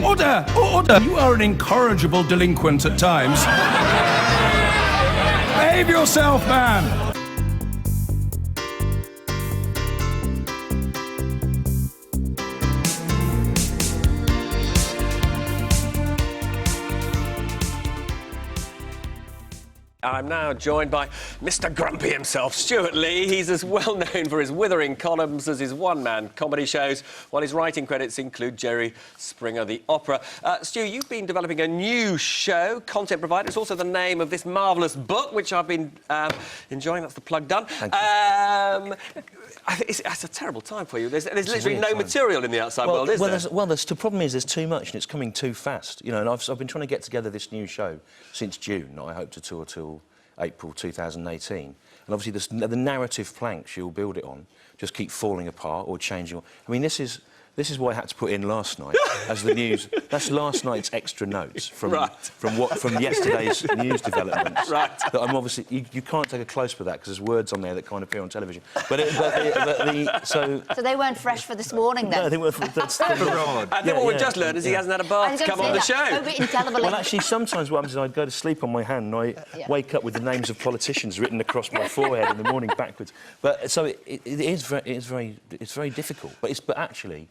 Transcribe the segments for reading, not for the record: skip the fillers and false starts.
Order! Order! You are an incorrigible delinquent at times. Behave yourself, man! I'm now joined by Mr. Grumpy himself, Stewart Lee. He's as well known for his withering columns as his one-man comedy shows, while his writing credits include Jerry Springer the Opera. Stu, you've been developing a new show, Content Provider. It's also the name of this marvellous book, which I've been enjoying. That's the plug done. Thank you. It's a terrible time for you. There's literally no material in the outside world, is there? The problem is there's too much and it's coming too fast. You know, and I've been trying to get together this new show since June. I hope to tour till April 2018. And obviously the narrative planks you'll build it on just keep falling apart or changing. I mean, this is what I had to put in last night as the news. That's last night's extra notes from yesterday's news developments. Right. That I'm obviously you can't take a close for that because there's words on there that can't appear on television. So they weren't fresh for this morning then. No, they weren't. That's I think what we've just learned is he hasn't had a bath to come on the show. Well, actually, sometimes what happens is I'd go to sleep on my hand and I wake up with the names of politicians written across my forehead in the morning backwards. But so it's very difficult. But actually.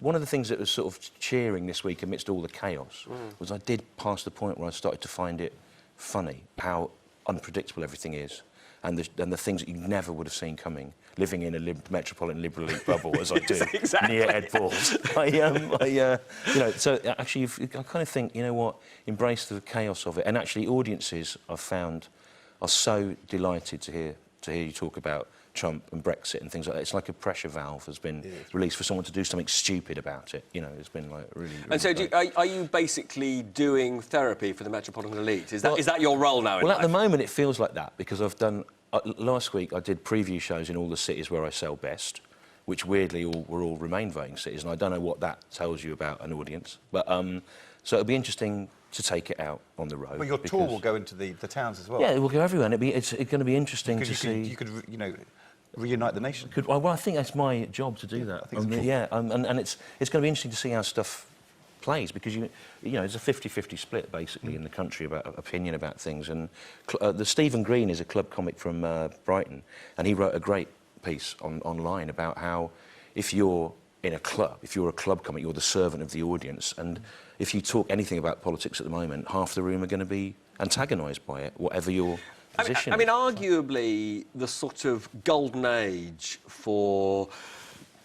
One of the things that was sort of cheering this week amidst all the chaos was I did pass the point where I started to find it funny how unpredictable everything is and the things that you never would have seen coming, living in a metropolitan liberal elite bubble as I do near Ed Balls. So actually I kind of think, you know what, embrace the chaos of it. And actually audiences I've found are so delighted to hear you talk about Trump and Brexit and things like that. It's like a pressure valve has been released for someone to do something stupid about it. You know, it's been like really. And so, are you basically doing therapy for the metropolitan elite? Is that your role now? Well, at the moment, it feels like that because I've done. Last week, I did preview shows in all the cities where I sell best, which weirdly were all Remain voting cities, and I don't know what that tells you about an audience. But so it'll be interesting to take it out on the road. Well, your tour will go into the towns as well. Yeah, it will go everywhere, and it's going to be interesting to see. You could, you know, reunite the nation. Well, I think that's my job to do that. And it's going to be interesting to see how stuff plays because you know it's a 50-50 split basically in the country about opinion about things. And the Stephen Green is a club comic from Brighton, and he wrote a great piece online about how if you're in a club, if you're a club comic, you're the servant of the audience, and if you talk anything about politics at the moment, half the room are going to be antagonised by it, whatever your position. I mean, arguably, the sort of golden age for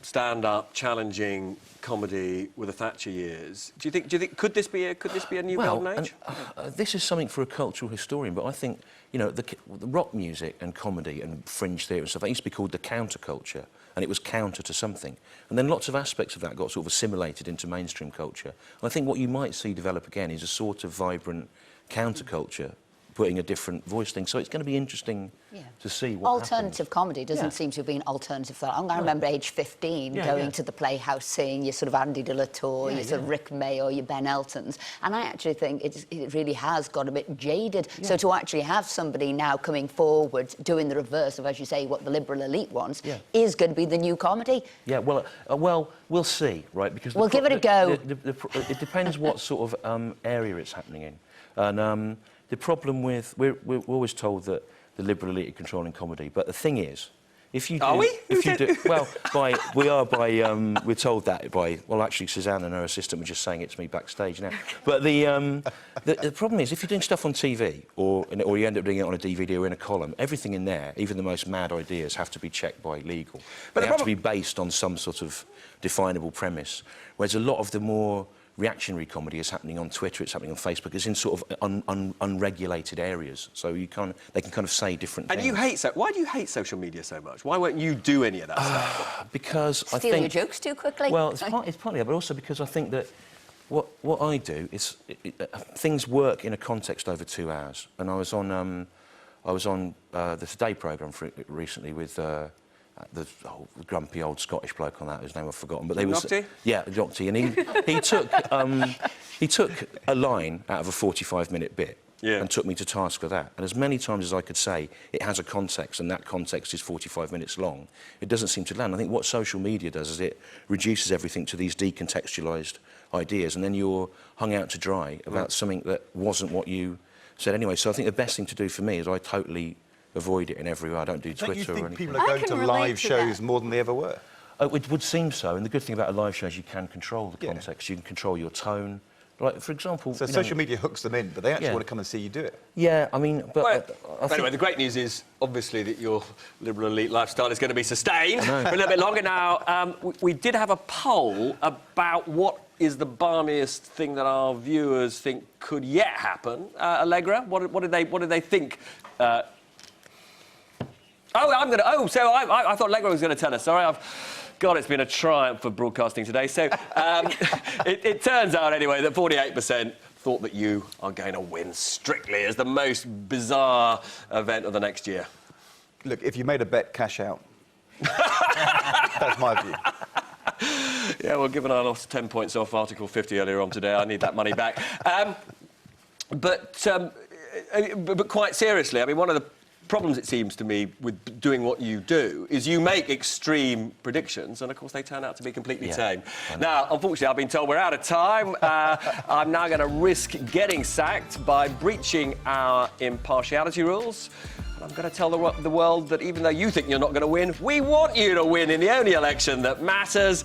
stand-up, challenging comedy with the Thatcher years. Do you think could this be a new golden age? This is something for a cultural historian, but I think you know the rock music and comedy and fringe theatre and stuff. That used to be called the counterculture, and it was counter to something. And then lots of aspects of that got sort of assimilated into mainstream culture. And I think what you might see develop again is a sort of vibrant counterculture, putting a different voice thing. So it's going to be interesting to see what alternative happens. comedy doesn't seem to have been alternative for that long. I remember age 15 going to the Playhouse seeing your sort of Andy de la Tour, your sort of Rick Mayo, your Ben Eltons, and I actually think it really has got a bit jaded. So to actually have somebody now coming forward doing the reverse of, as you say, what the liberal elite wants is going to be the new comedy. Yeah, well, we'll see, right? Because we'll give it a go. It depends what sort of area it's happening in, and the problem with we're always told that the liberal elite are controlling comedy, but the thing is, if you do, we're told that by actually Suzanne and her assistant were just saying it to me backstage now. But the problem is if you're doing stuff on TV or you end up doing it on a DVD or in a column, everything in there, even the most mad ideas, have to be checked by legal. But they have to be based on some sort of definable premise. Whereas a lot of the more reactionary comedy is happening on Twitter, it's happening on Facebook, it's in sort of unregulated areas, so they can kind of say different things. And why do you hate social media so much? Why won't you do any of that stuff? Because I think... Steal your jokes too quickly? Well, it's partly that, but also because I think that what I do is... things work in a context over 2 hours, and I was on the Today programme recently with... the grumpy old Scottish bloke on that, whose name I've forgotten. But they was Nocty, and he took a line out of a 45-minute bit and took me to task for that. And as many times as I could say, it has a context, and that context is 45 minutes long, it doesn't seem to land. I think what social media does is it reduces everything to these decontextualised ideas, and then you're hung out to dry about something that wasn't what you said anyway. So I think the best thing to do for me is I totally avoid it in every way. I don't do Twitter Don't you think or anything. people are going to live shows more than they ever were? It would seem so, and the good thing about a live show is you can control the context, you can control your tone. Like, for example... So social media hooks them in, but they actually want to come and see you do it. Yeah, I mean... But anyway, the great news is, obviously, that your liberal elite lifestyle is going to be sustained for a little bit longer now. We did have a poll about what is the balmiest thing that our viewers think could yet happen. Allegra, what did they think? I thought Allegra was going to tell us. Sorry, God, it's been a triumph for broadcasting today. So it turns out, anyway, that 48% thought that you are going to win Strictly as the most bizarre event of the next year. Look, if you made a bet, cash out. That's my view. Yeah, well, given I lost 10 points off Article 50 earlier on today, I need that money back. But quite seriously, I mean, one of the problems, it seems to me, with doing what you do is you make extreme predictions, and of course they turn out to be completely tame. Now, unfortunately, I've been told we're out of time. I'm now going to risk getting sacked by breaching our impartiality rules. And I'm going to tell the world that even though you think you're not going to win, we want you to win in the only election that matters.